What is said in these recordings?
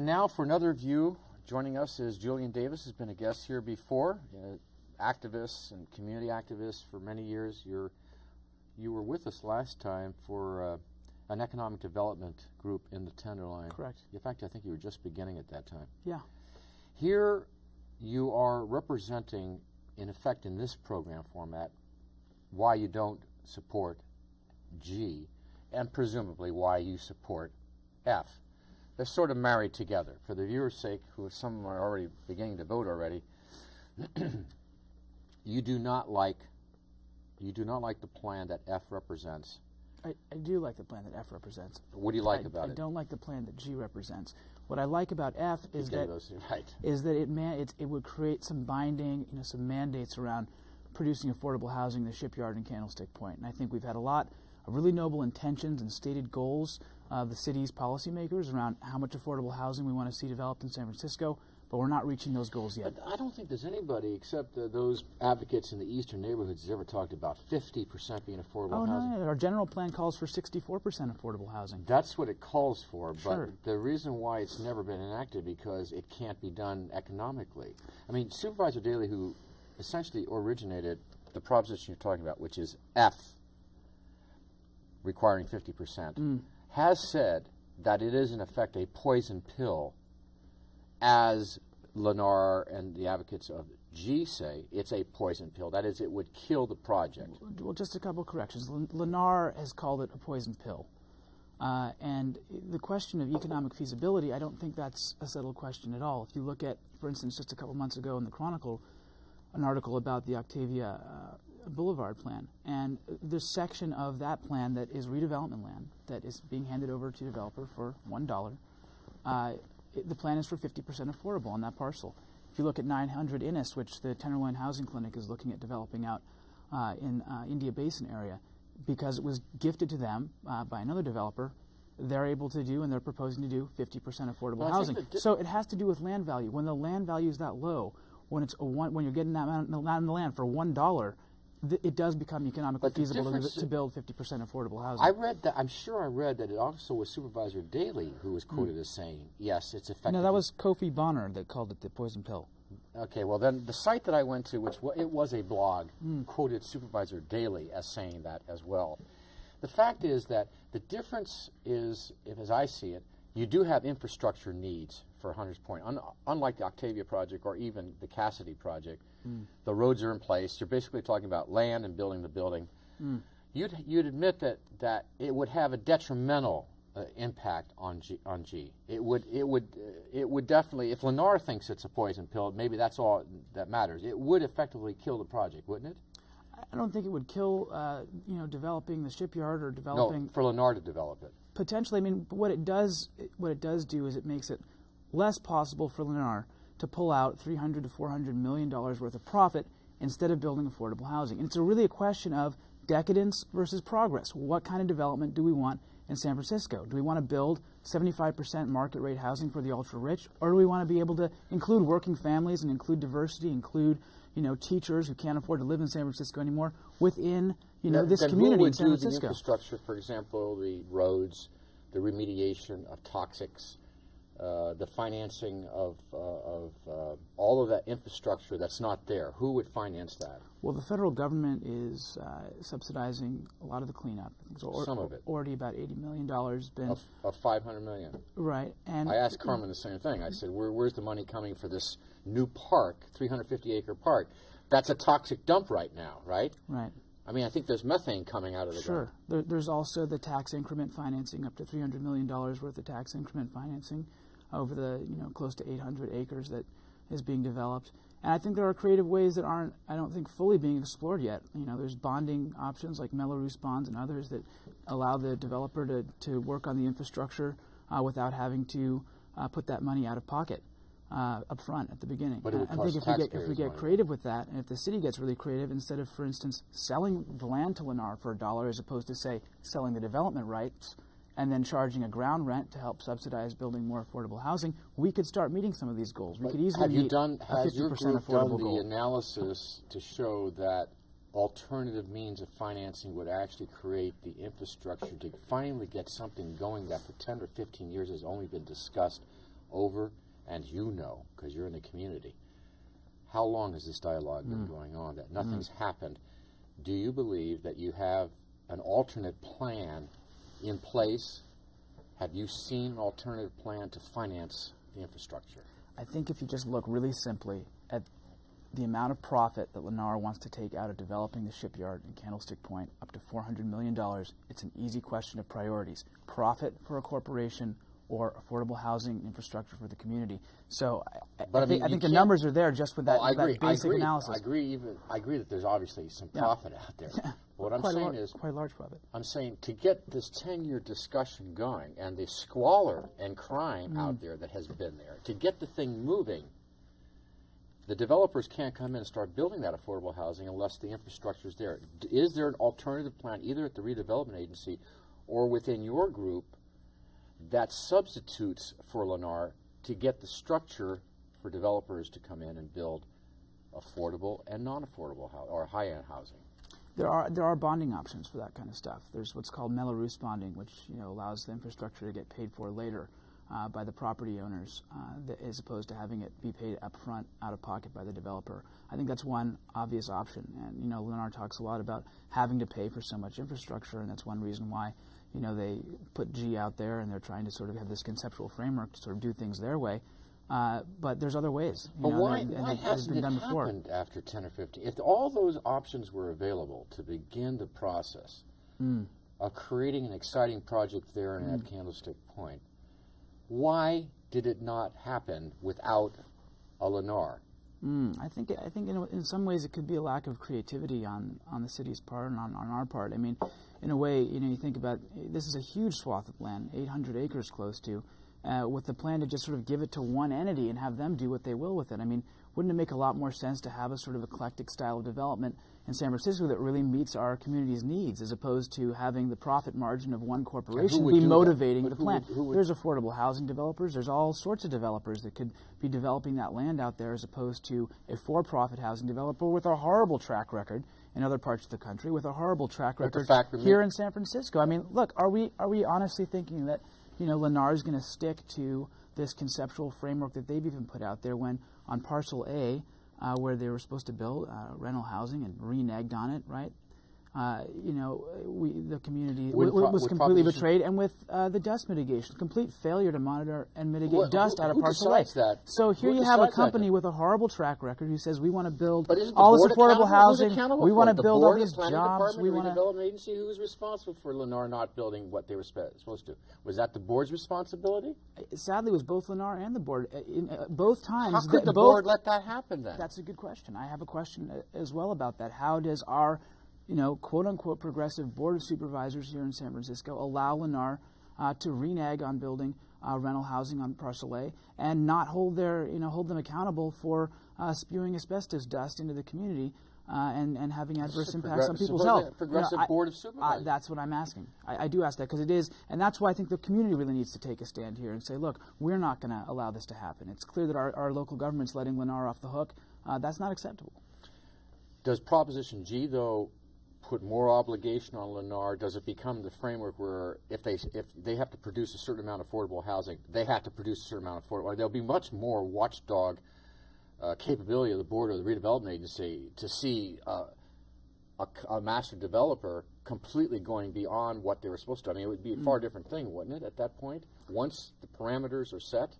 And now for another view, joining us is Julian Davis, who's been a guest here before, activist and community activist for many years. You were with us last time for an economic development group in the Tenderloin. Correct. In fact, I think you were just beginning at that time. Yeah. Here you are representing, in effect in this program format, why you don't support G, and presumably why you support F. They're sort of married together. For the viewer's sake, who some are already beginning to vote already, you do not like the plan that F represents. I do like the plan that F represents. What do you like about it? I don't like the plan that G represents. What I like about F is that it would create some binding, some mandates around producing affordable housing in the Shipyard and Candlestick Point. And I think we've had a lot of really noble intentions and stated goals of the city's policymakers around how much affordable housing we want to see developed in San Francisco, but we're not reaching those goals yet. But I don't think there's anybody except those advocates in the eastern neighborhoods who's ever talked about 50% being affordable housing. No, our general plan calls for 64% affordable housing. That's what it calls for, Sure. But the reason why it's never been enacted because it can't be done economically. I mean, Supervisor Daley, who essentially originated the proposition you're talking about, which is F, requiring 50%, has said that it is in effect a poison pill, as Lennar and the advocates of G say. It's a poison pill. That is, it would kill the project. Well, just a couple of corrections. Lennar has called it a poison pill. And the question of economic feasibility, I don't think that's a settled question at all. If you look at, for instance, just a couple months ago in the Chronicle, an article about the Octavia Boulevard plan, and there's a section of that plan that is redevelopment land that is being handed over to a developer for $1. The plan is for 50% affordable on that parcel. If you look at 900 Innis, which the Tenderloin Housing Clinic is looking at developing out in India Basin area, because it was gifted to them by another developer, they're able to do, and they're proposing to do, 50% affordable housing. So it has to do with land value. When the land value is that low, when you're getting that amount of the land for $1, it does become economically feasible to build 50% affordable housing. I read that. I'm sure I read that it also was Supervisor Daley who was quoted as saying, "Yes, it's effective." No, that was Kofi Bonner that called it the poison pill. Okay, well then the site that I went to, which it was a blog, quoted Supervisor Daley as saying that as well. The fact is that the difference is, as I see it, you do have infrastructure needs for Hunters Point. Unlike the Octavia project or even the Cassidy project, the roads are in place. You're basically talking about land and building the building. You'd admit that it would have a detrimental impact on G. It would definitely, if Lennar thinks it's a poison pill, maybe that's all that matters. It would effectively kill the project, wouldn't it? I don't think it would kill, developing the shipyard or developing. No, for Lennar to develop it. Potentially, I mean, what it does do is it makes it less possible for Lennar to pull out $300 to $400 million worth of profit instead of building affordable housing. And it's really a question of decadence versus progress. What kind of development do we want in San Francisco? Do we want to build 75% market rate housing for the ultra-rich, or do we want to be able to include working families and include diversity, include teachers who can't afford to live in San Francisco anymore within this community in San Francisco? The infrastructure, for example, the roads, the remediation of toxics, the financing of all of that infrastructure that's not there. Who would finance that? Well, the federal government is subsidizing a lot of the cleanup. I think some of it. Already about $80 million been of $500 million. Right. And I asked Carmen the same thing. I said, where's the money coming for this new park, 350-acre park? That's a toxic dump right now, right? Right. I mean, I think there's methane coming out of the ground. Sure. There's also the tax increment financing, up to $300 million worth of tax increment financing over the close to 800 acres that is being developed. And I think there are creative ways that aren't, I don't think, fully being explored yet. There's bonding options like Melrose bonds and others that allow the developer to work on the infrastructure without having to put that money out of pocket up front at the beginning. But it would I cost think if we get creative with that, and if the city gets really creative, instead of, for instance, selling the land to Lennar for $1 as opposed to, say, selling the development rights and then charging a ground rent to help subsidize building more affordable housing, we could start meeting some of these goals. We could easily meet a 50% affordable goal. Has your group done the analysis to show that alternative means of financing would actually create the infrastructure to finally get something going that for 10 or 15 years has only been discussed over, and you know, because you're in the community, how long has this dialogue been going on that nothing's happened? Do you believe that you have an alternate plan in place? Have you seen an alternative plan to finance the infrastructure? I think if you just look really simply at the amount of profit that Lennar wants to take out of developing the shipyard in Candlestick Point, up to $400 million, it's an easy question of priorities. Profit for a corporation or affordable housing infrastructure for the community. So I think the numbers are there just with that, that basic analysis. I agree that there's obviously some profit out there. What I'm saying is quite large profit. I'm saying to get this 10-year discussion going and the squalor and crime out there that has been there, to get the thing moving, the developers can't come in and start building that affordable housing unless the infrastructure is there. Is there an alternative plan either at the redevelopment agency or within your group that substitutes for Lennar to get the structure for developers to come in and build affordable and non-affordable or high-end housing? There are bonding options for that kind of stuff. There's what's called Mello-Roos bonding, which allows the infrastructure to get paid for later by the property owners, as opposed to having it be paid up front, out of pocket by the developer. I think that's one obvious option. And Lennar talks a lot about having to pay for so much infrastructure, and that's one reason why they put G out there, and they're trying to sort of have this conceptual framework to sort of do things their way. But there's other ways. But why hasn't it happened after 10 or 15? If all those options were available to begin the process of creating an exciting project there and at Candlestick Point, why did it not happen without a Lennar? I think in some ways it could be a lack of creativity on the city's part and on our part. I mean, in a way, you think about this is a huge swath of land, 800 acres close to, with the plan to just sort of give it to one entity and have them do what they will with it. I mean, wouldn't it make a lot more sense to have a sort of eclectic style of development in San Francisco that really meets our community's needs, as opposed to having the profit margin of one corporation be motivating the plan? There's affordable housing developers. There's all sorts of developers that could be developing that land out there, as opposed to a for-profit housing developer with a horrible track record in other parts of the country, with a horrible track record here in San Francisco. I mean, look, are we honestly thinking that Lennar is going to stick to this conceptual framework that they've even put out there, when on Parcel A, where they were supposed to build rental housing and reneged on it, right? The community was completely betrayed, and with the dust mitigation, complete failure to monitor and mitigate dust out of Parcel A. So here you have a company with a horrible track record who says we want to build all this affordable housing, we want to build all these jobs, we want to. The development agency, who was responsible for Lennar not building what they were supposed to? Was that the board's responsibility? Sadly, it was both Lennar and the board. Both times. How could the board let that happen then? That's a good question. I have a question as well about that. How does our quote-unquote progressive board of supervisors here in San Francisco allow Lennar to renege on building rental housing on Parcel A and not hold them accountable for spewing asbestos dust into the community and having adverse impacts on people's health? Progressive board of supervisors. That's what I'm asking. I do ask that because it is, and that's why I think the community really needs to take a stand here and say, look, we're not going to allow this to happen. It's clear that our local government's letting Lennar off the hook. That's not acceptable. Does Proposition G, though, put more obligation on Lennar? Does it become the framework where if they have to produce a certain amount of affordable housing, they have to produce a certain amount of affordable? There'll be much more watchdog capability of the board or the redevelopment agency to see a master developer completely going beyond what they were supposed to. I mean, it would be a far different thing, wouldn't it, at that point, once the parameters are set?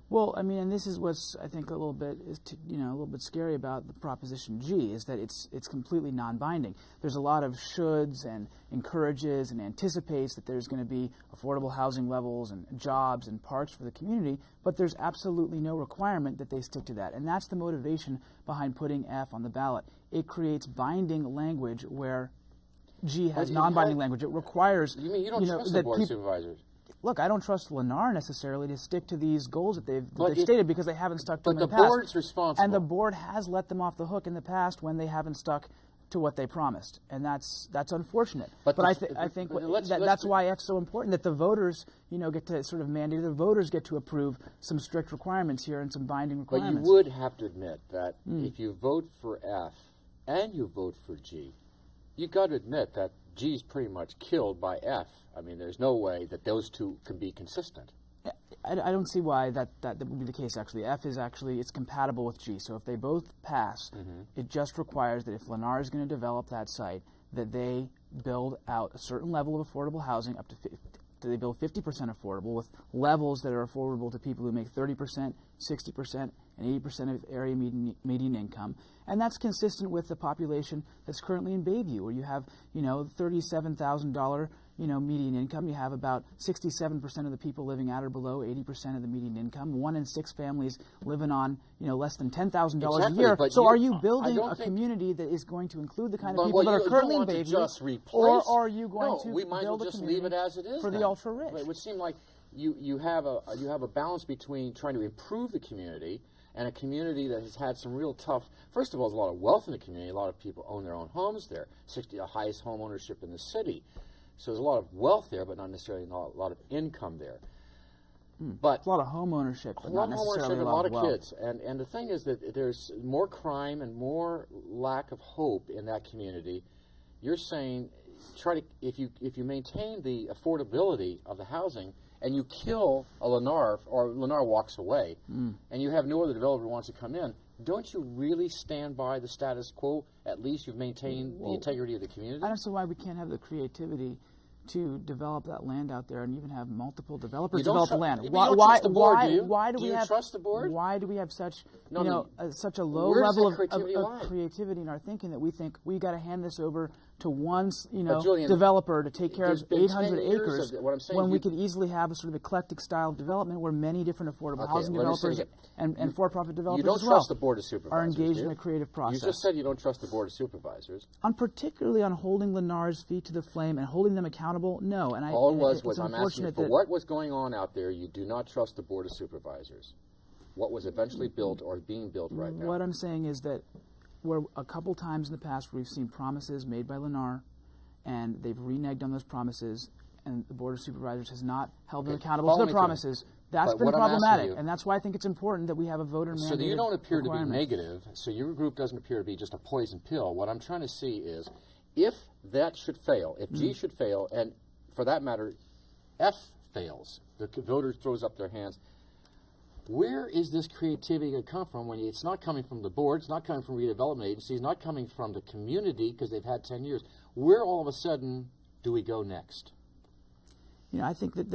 Well, I mean, and this is what's I think a little bit scary about the Proposition G, is that it's completely non-binding. There's a lot of shoulds and encourages and anticipates that there's going to be affordable housing levels and jobs and parks for the community, but there's absolutely no requirement that they stick to that. And that's the motivation behind putting F on the ballot. It creates binding language where G has non-binding language. It requires you don't trust the board of supervisors. Look, I don't trust Lennar necessarily to stick to these goals that they've stated, because they haven't stuck to them in the past. But the board's responsible. And the board has let them off the hook in the past when they haven't stuck to what they promised, and that's unfortunate. But I think that's why F's so important, that the voters get to sort of mandate, the voters get to approve some strict requirements here and some binding requirements. But you would have to admit that if you vote for F and you vote for G, you got to admit that G is pretty much killed by F. I mean, there's no way that those two can be consistent. I don't see why that would be the case, actually. F is actually, it's compatible with G. So if they both pass, it just requires that if Lennar is going to develop that site, that they build out a certain level of affordable housing up to they build 50% affordable with levels that are affordable to people who make 30%, 60%, and 80% of area median income. And that's consistent with the population that's currently in Bayview, where you have, $37,000, median income. You have about 67% of the people living at or below 80% of the median income. 1 in 6 families living on, less than $10,000 a year. So are you building a community that is going to include the kind of people that are currently in Bayview, or are you going to we might as well just leave it as it is for the ultra-rich? It would seem like you have a balance between trying to improve the community and a community that has had some real tough. First of all, there's a lot of wealth in the community. A lot of people own their own homes there. The highest home ownership in the city. So there's a lot of wealth there, but not necessarily a lot of income there. But a lot of home ownership, but not necessarily a lot of wealth. kids. And the thing is that there's more crime and more lack of hope in that community. You're saying if you maintain the affordability of the housing and you kill a Lennar, or Lennar walks away, and you have no other developer who wants to come in, don't you really stand by the status quo? At least you've maintained the integrity of the community? I don't see why we can't have the creativity to develop that land out there and even have multiple developers develop the land. Why do we have trust the board? Why do we have such such a low level of creativity in our thinking that we think we got to hand this over to one Julian, developer to take care of 800 acres when we could could easily have a sort of eclectic style of development where many different affordable housing developers and for-profit developers you don't as well trust the board of supervisors, are engaged in a creative process. You just said you don't trust the board of supervisors. Particularly on holding Lennar's feet to the flame and holding them accountable, no. And all it was I'm asking you for what was going on out there. You do not trust the board of supervisors. What was eventually built or being built right now? What I'm saying is that where a couple times in the past we've seen promises made by Lennar, and they've reneged on those promises, and the Board of Supervisors has not held them accountable to their promises. That's been problematic, and that's why I think it's important that we have a voter mandated So you don't appear to be requirement. negative, so your group doesn't appear to be just a poison pill. What I'm trying to see is, if that should fail, if G should fail, and for that matter, F fails, the voter throws up their hands, where is this creativity going to come from when it's not coming from the board, it's not coming from redevelopment agencies, not coming from the community because they've had 10 years? Where all of a sudden do we go next? I think that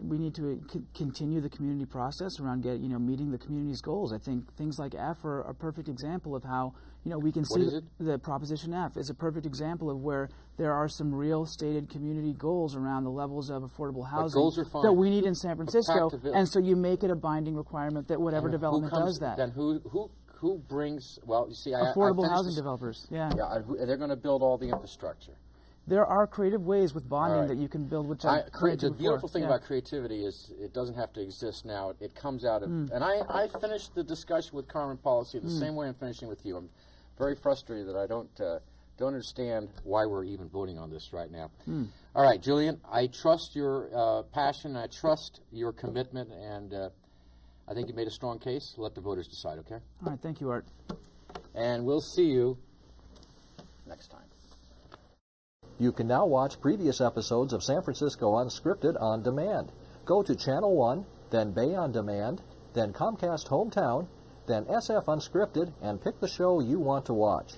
we need to continue the community process around meeting the community's goals. I think things like F are a perfect example of how we can see the Proposition F is a perfect example of where there are some real stated community goals around the levels of affordable housing that we need in San Francisco, and so you make it a binding requirement that whatever development does that. Then who brings? Well, you see, affordable housing developers. Yeah, they're going to build all the infrastructure. There are creative ways with bonding that you can build, which the beautiful thing about creativity is it doesn't have to exist now. It comes out of, and I finished the discussion with Carmen Policy the same way I'm finishing with you. I'm very frustrated that I don't understand why we're even voting on this right now. All right, Julian, I trust your passion, I trust your commitment, and I think you made a strong case. Let the voters decide, okay? All right, thank you, Art. And we'll see you next time. You can now watch previous episodes of San Francisco Unscripted on demand. Go to Channel 1, then Bay on Demand, then Comcast Hometown, then SF Unscripted, and pick the show you want to watch.